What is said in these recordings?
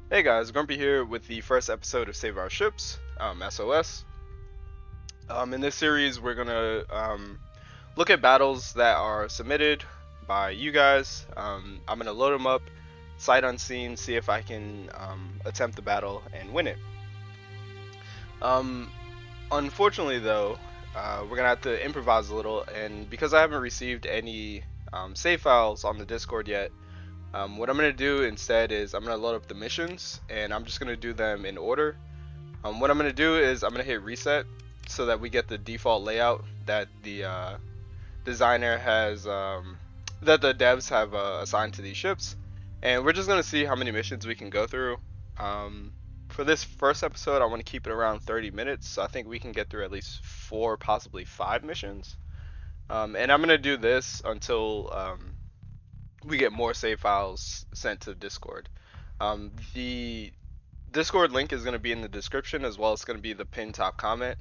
Hey guys, Grumpy here with the first episode of Save Our Ships, SOS. In this series, we're gonna look at battles that are submitted by you guys. I'm gonna load them up, sight unseen, see if I can attempt the battle and win it. Um, Unfortunately, though, we're gonna have to improvise a little, and because I haven't received any save files on the Discord yet, what I'm gonna do instead is I'm gonna load up the missions, and I'm just gonna do them in order. What I'm going to do is I'm going to hit reset so that we get the default layout that the designer has, that the devs have assigned to these ships. And we're just going to see how many missions we can go through. Um, for this first episode, I want to keep it around 30 minutes. So I think we can get through at least 4, possibly 5 missions. And I'm going to do this until we get more save files sent to Discord. The Discord link is going to be in the description, as well as going to be the pinned top comment.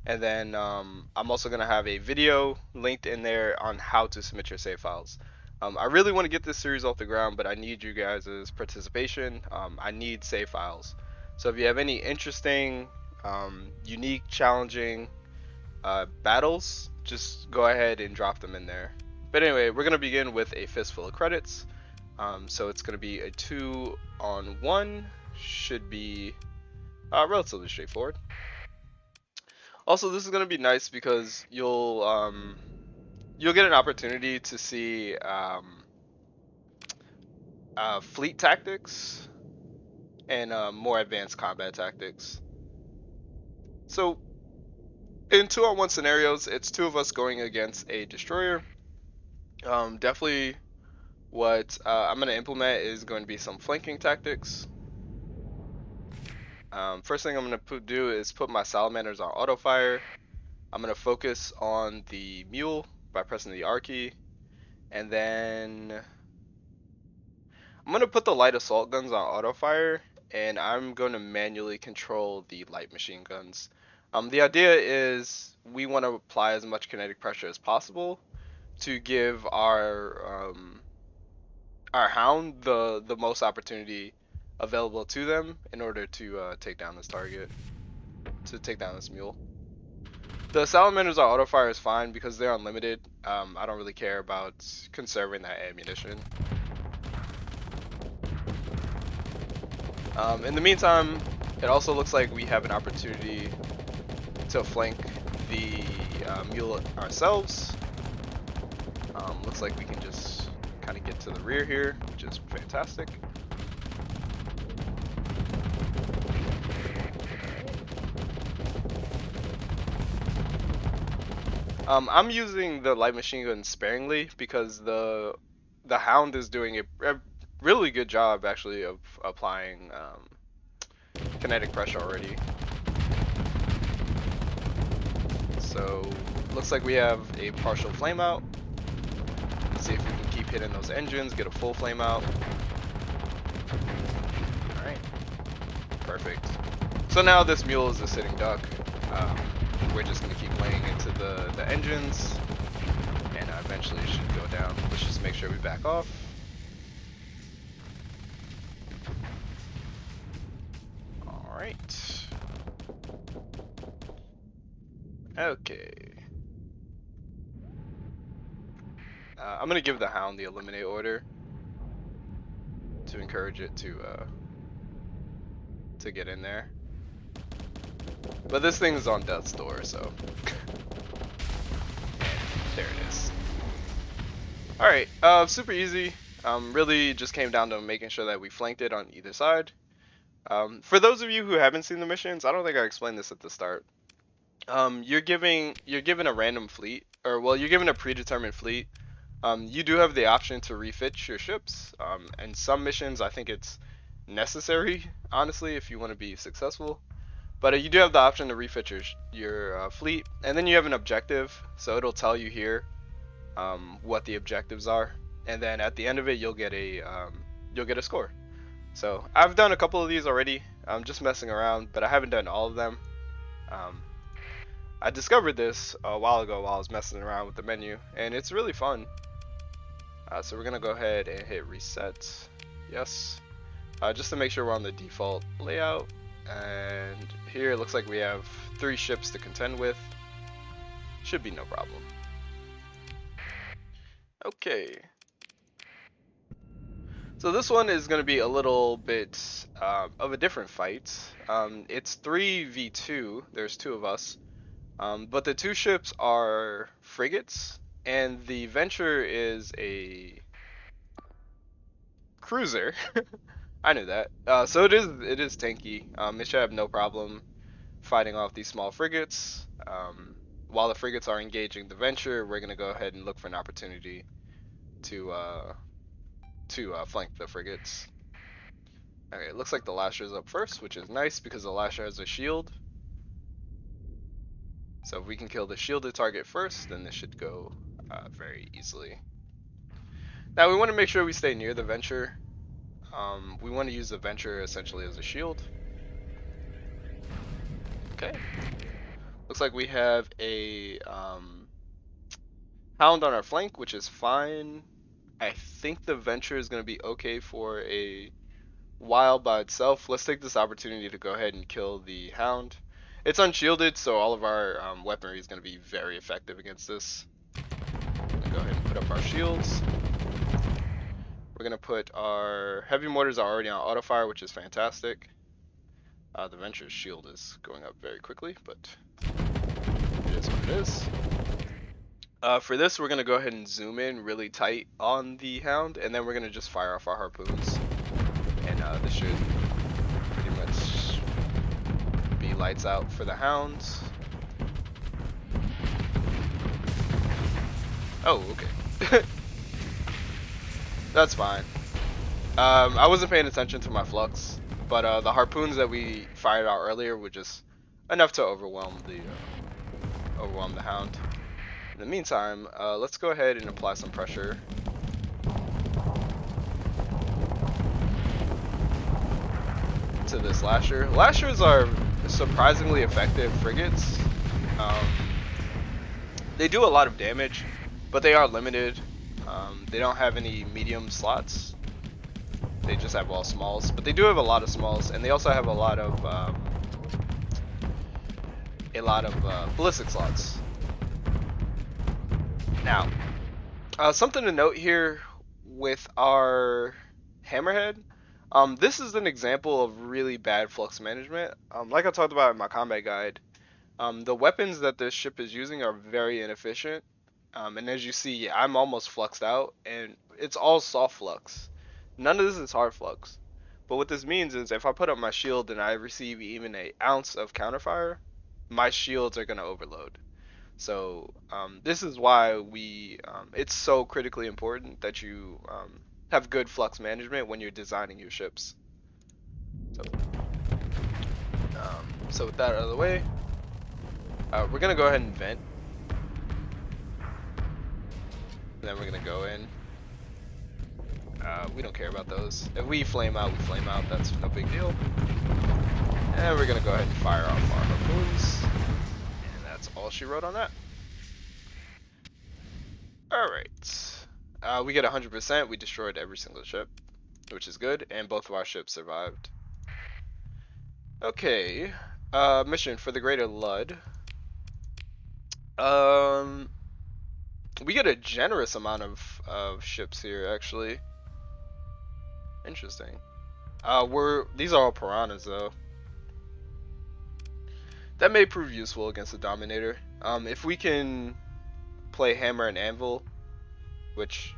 And then I'm also going to have a video linked in there on how to submit your save files. I really want to get this series off the ground, but I need you guys' participation. I need save files. So if you have any interesting, unique, challenging battles, just go ahead and drop them in there. But anyway, we're going to begin with a fistful of credits. So it's going to be a 2-on-1. Should be relatively straightforward. Also, this is going to be nice because you'll get an opportunity to see fleet tactics and more advanced combat tactics. So in 2-on-1 scenarios, it's 2 of us going against a destroyer. Definitely what I'm going to implement is going to be some flanking tactics. First thing I'm going to do is put my salamanders on auto fire. I'm going to focus on the mule by pressing the R key. And then I'm going to put the light assault guns on auto fire. And I'm going to manually control the light machine guns. The idea is we want to apply as much kinetic pressure as possible to give our hound the most opportunity available to them in order to take down this target, to take down this mule. The salamanders on auto fire is fine because they're unlimited. I don't really care about conserving that ammunition. In the meantime, it also looks like we have an opportunity to flank the mule ourselves. Looks like we can just kind of get to the rear here, which is fantastic. I'm using the light machine gun sparingly because the hound is doing a really good job actually of applying kinetic pressure already. So looks like we have a partial flame out. Let's see if we can keep hitting those engines, get a full flame out. Alright, perfect. So now this mule is a sitting duck. We're just going to keep laying into the engines, and eventually it should go down. Let's just make sure we back off. Alright. Okay. I'm going to give the hound the eliminate order to encourage it to get in there. But this thing is on death's door, so there it is. Alright, super easy. Really just came down to making sure that we flanked it on either side. For those of you who haven't seen the missions, I don't think I explained this at the start. You're given a random fleet, or well, you're given a predetermined fleet. You do have the option to refit your ships. And some missions, I think it's necessary, honestly, if you want to be successful. But you do have the option to refit your fleet, and then you have an objective, so it'll tell you here what the objectives are, and then at the end of it you'll get a score. So I've done a couple of these already. I'm just messing around, but I haven't done all of them. I discovered this a while ago while I was messing around with the menu, and it's really fun. So we're gonna go ahead and hit reset. Yes. just to make sure we're on the default layout. And here it looks like we have 3 ships to contend with. Should be no problem. Okay. So this one is going to be a little bit of a different fight. It's 3v2. There's 2 of us. But the 2 ships are frigates, and the Venture is a cruiser. I knew that. So it is tanky. It should have no problem fighting off these small frigates. While the frigates are engaging the Venture, we're gonna go ahead and look for an opportunity to flank the frigates. Okay, it looks like the Lasher is up first, which is nice because the Lasher has a shield. So if we can kill the shielded target first, then this should go very easily. Now we want to make sure we stay near the Venture. We want to use the Venture essentially as a shield. Okay. Looks like we have a Hound on our flank, which is fine. I think the Venture is going to be okay for a while by itself. Let's take this opportunity to go ahead and kill the Hound. It's unshielded, so all of our weaponry is going to be very effective against this. Go ahead and put up our shields. We're going to put our heavy mortars are already on auto fire, which is fantastic. The Venture's shield is going up very quickly, but it is what it is. For this, we're going to go ahead and zoom in really tight on the Hound, and then we're going to just fire off our harpoons. And this should pretty much be lights out for the Hounds. Oh, okay. That's fine. I wasn't paying attention to my flux, but the harpoons that we fired out earlier were just enough to overwhelm the Hound. In the meantime, let's go ahead and apply some pressure. To this Lasher. Lashers are surprisingly effective frigates. They do a lot of damage, but they are limited. They don't have any medium slots. They just have all smalls, but they do have a lot of smalls, and they also have a lot of ballistic slots. Now, something to note here with our Hammerhead. This is an example of really bad flux management. Like I talked about in my combat guide, the weapons that this ship is using are very inefficient. And as you see, I'm almost fluxed out, and it's all soft flux. None of this is hard flux. But what this means is if I put up my shield and I receive even an ounce of counterfire, my shields are going to overload. So this is why it's so critically important that you have good flux management when you're designing your ships. So with that out of the way, we're going to go ahead and vent. And then we're going to go in. We don't care about those. If we flame out, we flame out. That's no big deal. And we're going to go ahead and fire off our harpoons. And that's all she wrote on that. Alright. We get 100%. We destroyed every single ship, which is good. And both of our ships survived. Okay. Mission for the Greater Lud. We get a generous amount of ships here, actually. Interesting. These are all piranhas, though. That may prove useful against the Dominator. If we can play Hammer and Anvil, which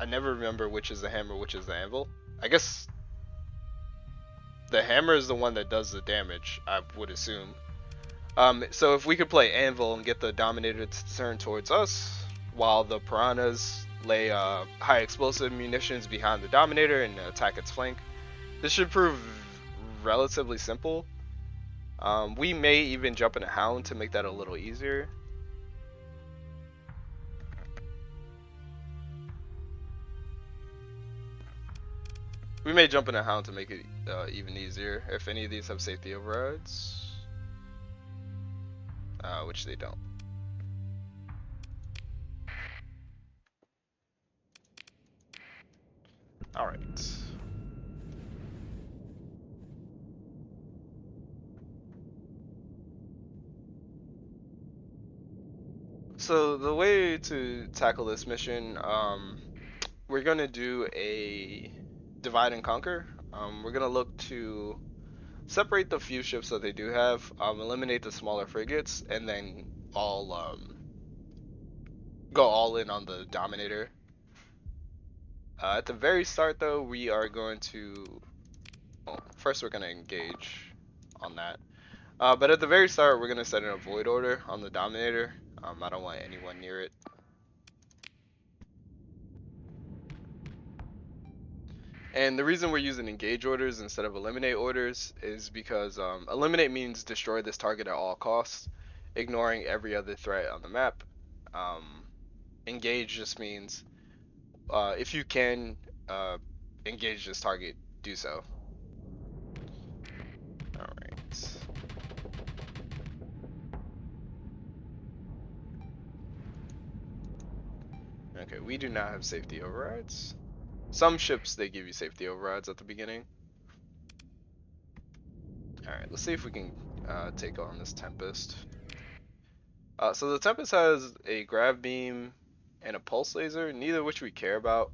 I never remember which is the hammer, which is the anvil. I guess the hammer is the one that does the damage, I would assume. So if we could play Anvil and get the Dominator to turn towards us, while the Piranhas lay high explosive munitions behind the Dominator and attack its flank, this should prove relatively simple. We may even jump in a Hound to make that a little easier. We may jump in a Hound to make it even easier if any of these have safety overrides. Which they don't. Alright. So the way to tackle this mission, we're gonna do a divide and conquer. We're gonna look to separate the few ships that they do have, eliminate the smaller frigates, and then all go all in on the Dominator. At the very start, though, we are going to. Well, first, we're gonna engage on that. But at the very start, we're gonna set an avoid order on the Dominator. I don't want anyone near it. And the reason we're using engage orders instead of eliminate orders is because eliminate means destroy this target at all costs, ignoring every other threat on the map. Engage just means if you can engage this target, do so. Alright. Okay, we do not have safety overrides. Some ships, they give you safety overrides at the beginning. Alright, let's see if we can take on this Tempest. So the Tempest has a grav beam and a pulse laser, neither of which we care about.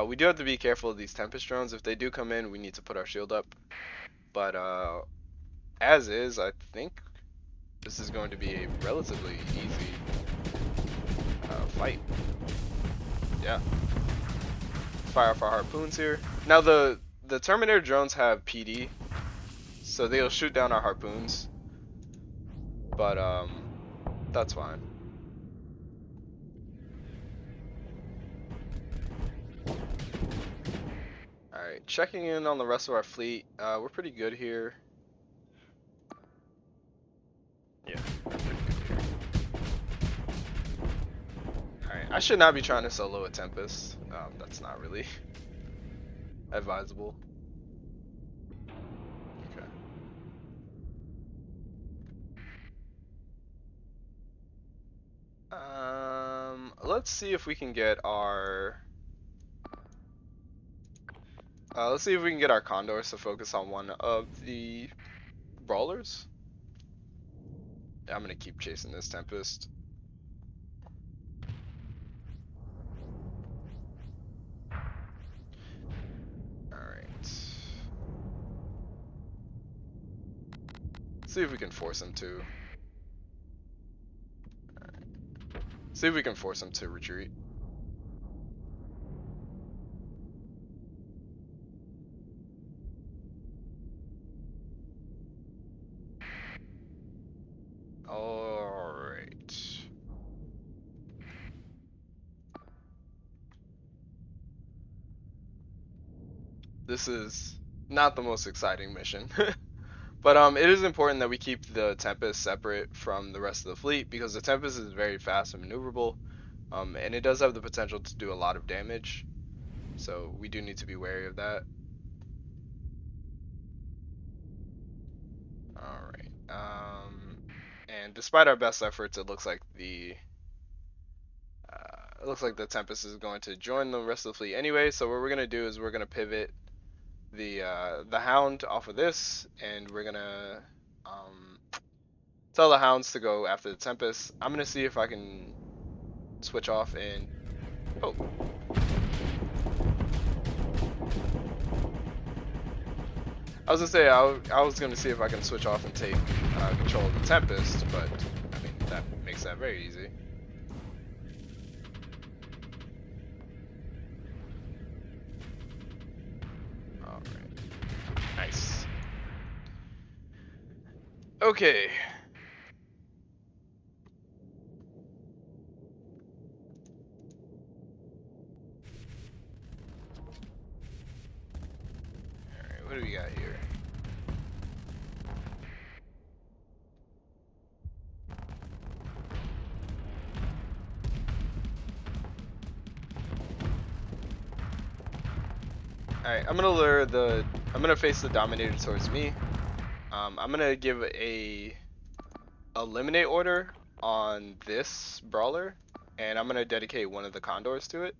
We do have to be careful of these Tempest drones. If they do come in, we need to put our shield up. But as is, I think this is going to be a relatively easy fight. Yeah. Fire off our harpoons here. Now the Terminator drones have PD, so they'll shoot down our harpoons. But that's fine. Alright, checking in on the rest of our fleet. We're pretty good here. Yeah, we're pretty good here. Alright, I should not be trying to solo a Tempest. That's not really advisable. Okay. Let's see if we can get our let's see if we can get our Condors to focus on one of the brawlers. Yeah, I'm gonna keep chasing this Tempest. Alright. See if we can force him to. Alright. See if we can force him to retreat. Alright. This is not the most exciting mission. But it is important that we keep the Tempest separate from the rest of the fleet because the Tempest is very fast and maneuverable, and it does have the potential to do a lot of damage. So we do need to be wary of that. Alright. And despite our best efforts, it looks like the Tempest is going to join the rest of the fleet anyway. So what we're gonna do is we're gonna pivot the Hound off of this, and we're gonna tell the Hounds to go after the Tempest. I'm gonna see if I can switch off and oh. I was gonna say I was gonna see if I can switch off and take control of the Tempest, but I mean that makes that very easy. All right, nice. Okay. All right, what do we got here? Alright, I'm gonna face the Dominator towards me. I'm gonna give a eliminate order on this brawler, and I'm gonna dedicate one of the Condors to it.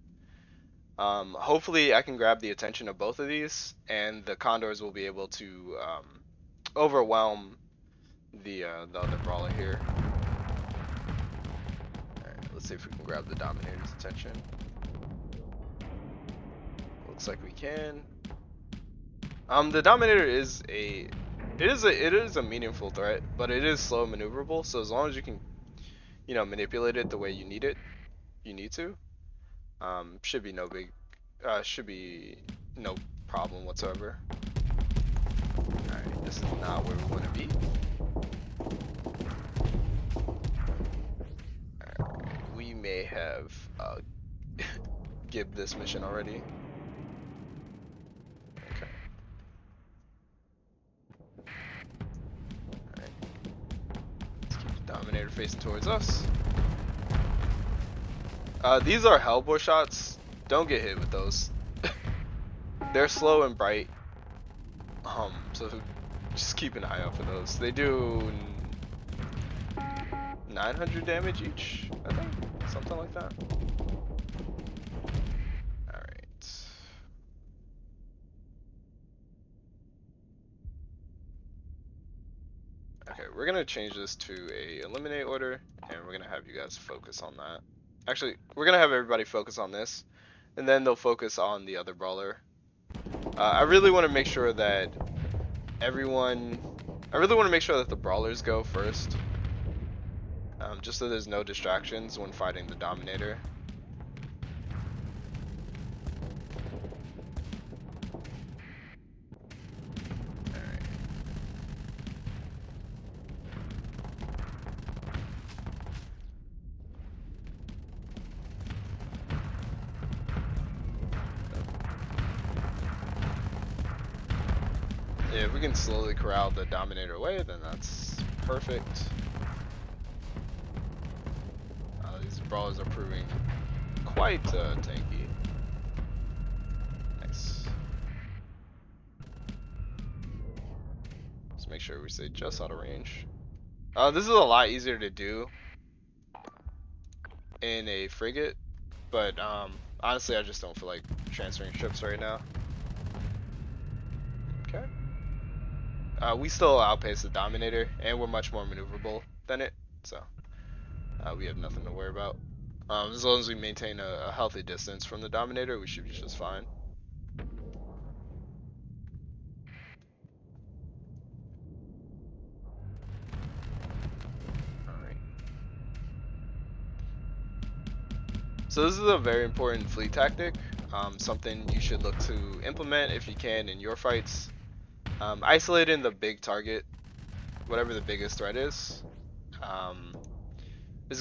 Hopefully I can grab the attention of both of these, and the Condors will be able to overwhelm the other brawler here. let's see if we can grab the Dominator's attention. Looks like we can. The Dominator is it is a meaningful threat, but it is slow and maneuverable. So as long as you can, you know, manipulate it the way you need to, should be no problem whatsoever. All right, this is not where we want to be. All right, we may have gibbed this mission already. Dominator facing towards us. These are Hellbore shots. Don't get hit with those. They're slow and bright. So just keep an eye out for those. They do 900 damage each, I think, something like that. All right. Okay, we're gonna change this to a eliminate order, and we're gonna have you guys focus on that. Actually, we're gonna have everybody focus on this, and then they'll focus on the other brawler. I really want to make sure that the brawlers go first, just so there's no distractions when fighting the Dominator. Yeah, if we can slowly corral the Dominator away, then that's perfect. These brawlers are proving quite tanky. Nice. Let's make sure we stay just out of range. This is a lot easier to do in a frigate, but honestly, I just don't feel like transferring ships right now. Okay. We still outpace the Dominator, and we're much more maneuverable than it, so we have nothing to worry about. As long as we maintain a healthy distance from the Dominator, we should be just fine. Alright. So this is a very important fleet tactic, something you should look to implement if you can in your fights. Isolating the big target, whatever the biggest threat is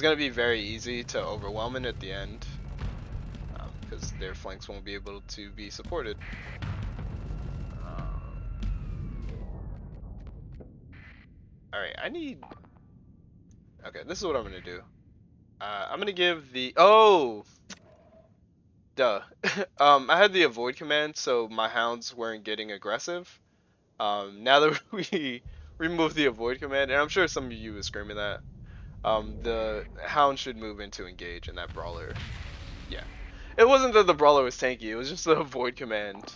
going to be very easy to overwhelm it at the end, because their flanks won't be able to be supported. Alright, okay, this is what I'm going to do. I'm going to give the... Oh! Duh. I had the avoid command, so my hounds weren't getting aggressive. Now that we remove the avoid command, and I'm sure some of you were screaming that, the hound should move into engage, and that brawler, yeah. It wasn't that the brawler was tanky, it was just the avoid command,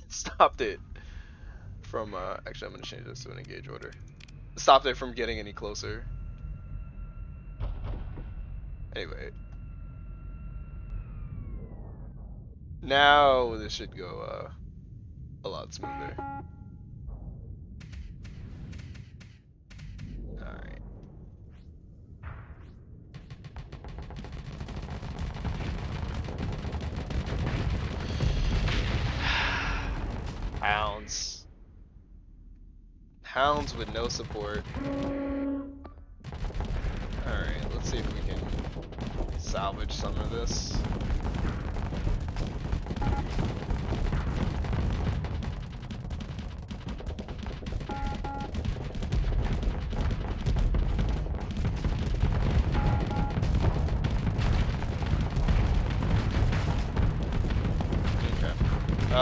stopped it from, actually I'm going to change this to an engage order. Stopped it from getting any closer. Anyway. Now this should go, a lot smoother. Alright. Hounds. Hounds with no support. Alright, let's see if we can salvage some of this.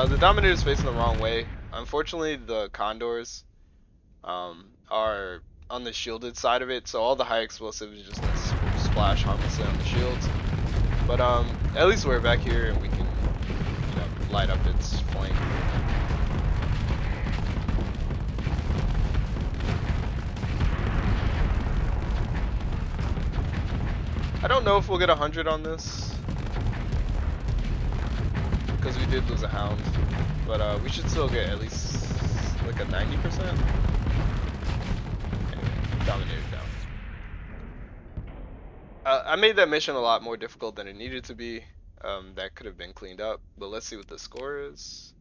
The Dominator is facing the wrong way. Unfortunately, the Condors are on the shielded side of it, so all the high explosives just splash harmlessly on the shields. But at least we're back here and we can, you know, light up its flank. don't know if we'll get 100 on this, because we did lose a hound, but we should still get at least like a 90%. Anyway, dominated down. I made that mission a lot more difficult than it needed to be. That could have been cleaned up, but let's see what the score is.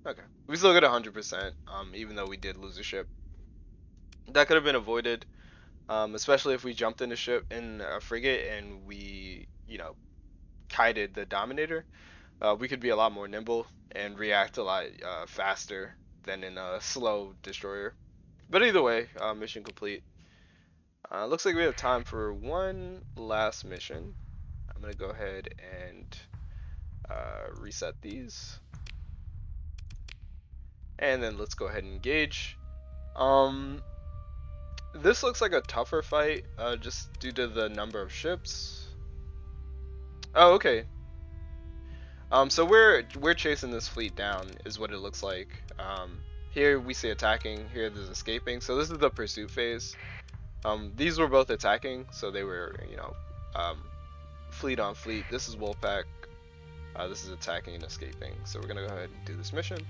Okay, we still get 100%, even though we did lose a ship. That could have been avoided, especially if we jumped in a frigate and we, you know, kited the Dominator. We could be a lot more nimble and react a lot faster than in a slow destroyer. But either way, mission complete. Looks like we have time for one last mission. I'm gonna go ahead and reset these, and then let's go ahead and engage. This looks like a tougher fight, just due to the number of ships. Oh, okay. So we're chasing this fleet down, is what it looks like. Here we see attacking. Here there's escaping. So this is the pursuit phase. These were both attacking, so they were, you know, fleet on fleet. This is Wolfpack. This is attacking and escaping. So we're gonna go ahead and do this mission.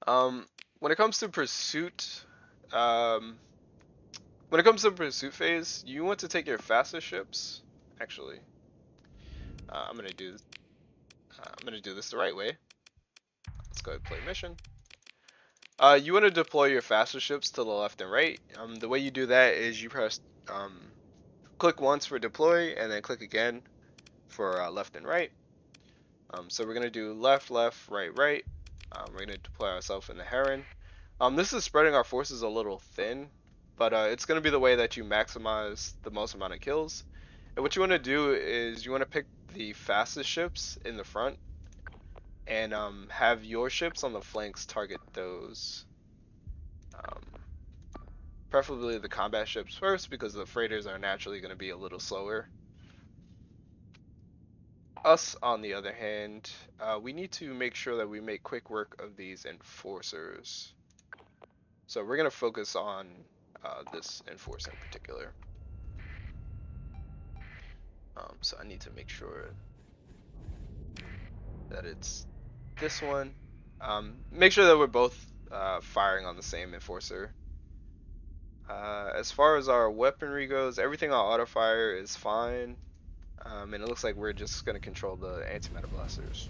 When it comes to pursuit, phase, you want to take your fastest ships. Actually, I'm gonna do this the right way. Let's go ahead and play mission. You want to deploy your faster ships to the left and right. The way you do that is you press click once for deploy and then click again for left and right. So we're gonna do left, left, right, right. We're gonna deploy ourselves in the Heron. This is spreading our forces a little thin, but it's gonna be the way that you maximize the most amount of kills. And what you want to do is you want to pick the fastest ships in the front and have your ships on the flanks target those. Preferably the combat ships first, because the freighters are naturally going to be a little slower. Us, on the other hand, we need to make sure that we make quick work of these enforcers. So we're going to focus on this enforcer in particular. So I need to make sure that it's this one. Make sure that we're both firing on the same enforcer. As far as our weaponry goes, everything on auto fire is fine. And it looks like we're just going to control the antimatter blasters.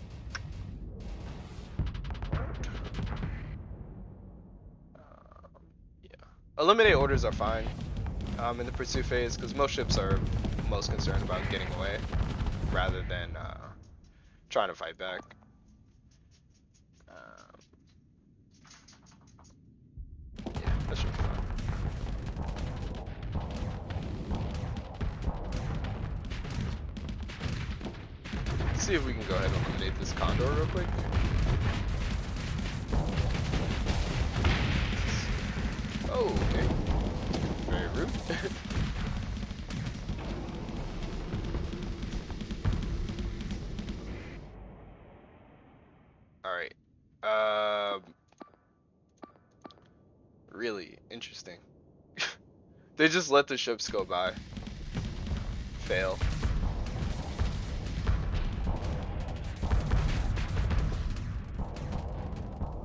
Yeah. Eliminate orders are fine in the pursuit phase, because most ships are most concerned about getting away rather than trying to fight back. Yeah, that should be fine. Let's see if we can go ahead and eliminate this Condor real quick. Oh, okay. Very rude. Alright. Really interesting. They just let the ships go by. Fail.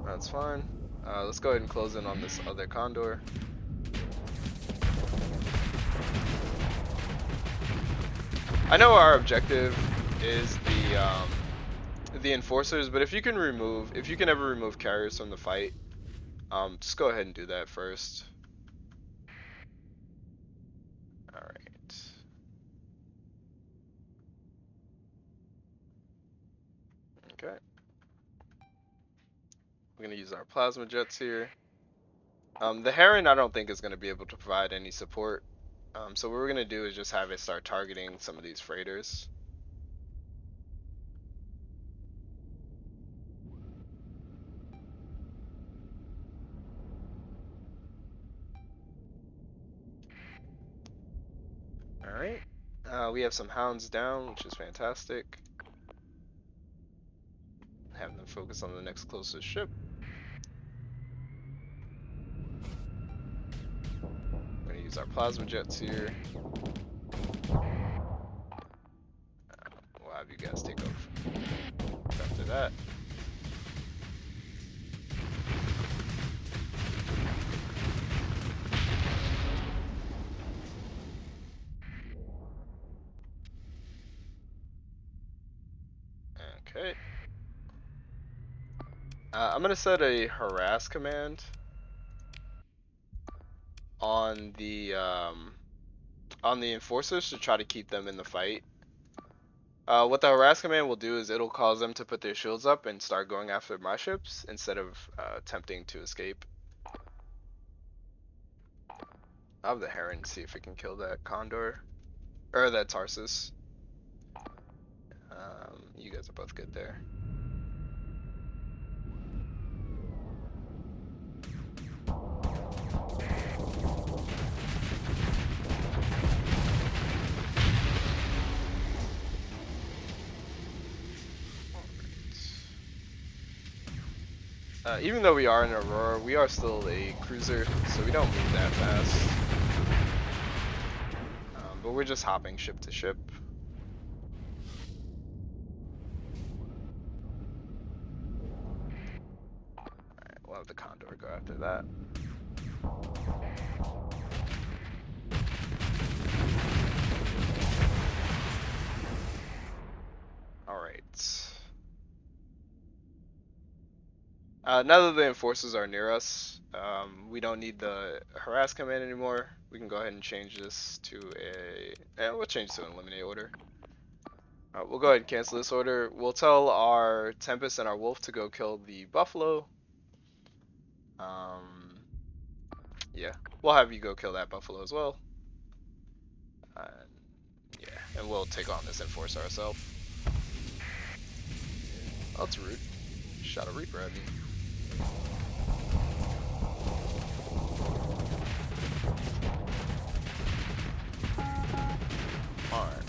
That's fine. Let's go ahead and close in on this other Condor. I know our objective is the enforcers, but if you can ever remove carriers from the fight, just go ahead and do that first. Alright. Okay. We're gonna use our plasma jets here. The Heron I don't think is gonna be able to provide any support. So what we're gonna do is just have it start targeting some of these freighters. Alright. We have some hounds down, which is fantastic. Have them focus on the next closest ship. We're gonna use our plasma jets here. guys take over. After that. Okay. I'm gonna set a harass command on the enforcers to try to keep them in the fight. What the harass command will do is it'll cause them to put their shields up and start going after my ships instead of attempting to escape. I'll have the Heron see if it can kill that Condor or that Tarsus. You guys are both good there. Even though we are in Aurora, we are still a cruiser, so we don't move that fast. But we're just hopping ship to ship. Alright, we'll have the Condor go after that. Alright. Now that the enforcers are near us, we don't need the harass command anymore. We can go ahead and change this to we'll change to an eliminate order. We'll go ahead and cancel this order. We'll tell our Tempest and our Wolf to go kill the Buffalo. Yeah, we'll have you go kill that Buffalo as well. Yeah, and we'll take on this enforcer ourselves. Oh, that's rude. Shot a Reaper at me. Alright.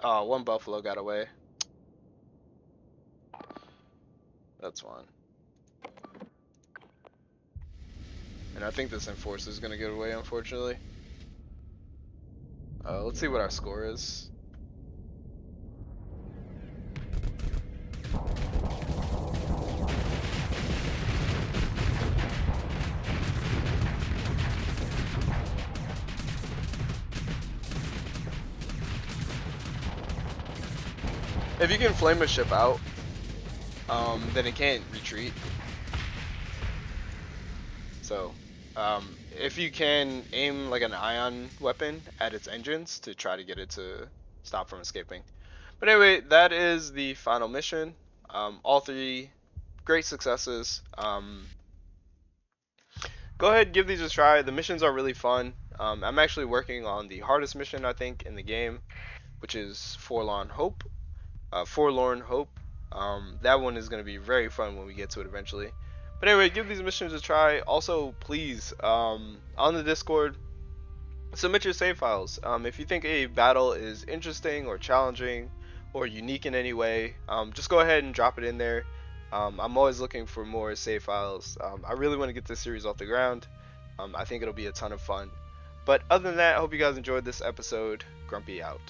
Oh, one Buffalo got away. That's one. And I think this enforcer is gonna get away, unfortunately. Let's see what our score is. If you can flame a ship out, then it can't retreat. So, if you can aim like an ion weapon at its engines to try to get it to stop from escaping. But anyway, that is the final mission. All three great successes. Go ahead, give these a try. The missions are really fun. I'm actually working on the hardest mission, I think, in the game, which is Forlorn Hope. Forlorn Hope. That one is going to be very fun when we get to it eventually. But anyway, give these missions a try. Also, please, on the Discord, submit your save files. If you think a battle is interesting or challenging or unique in any way, just go ahead and drop it in there. I'm always looking for more save files. I really want to get this series off the ground. I think it'll be a ton of fun. But other than that, I hope you guys enjoyed this episode. Grumpy out.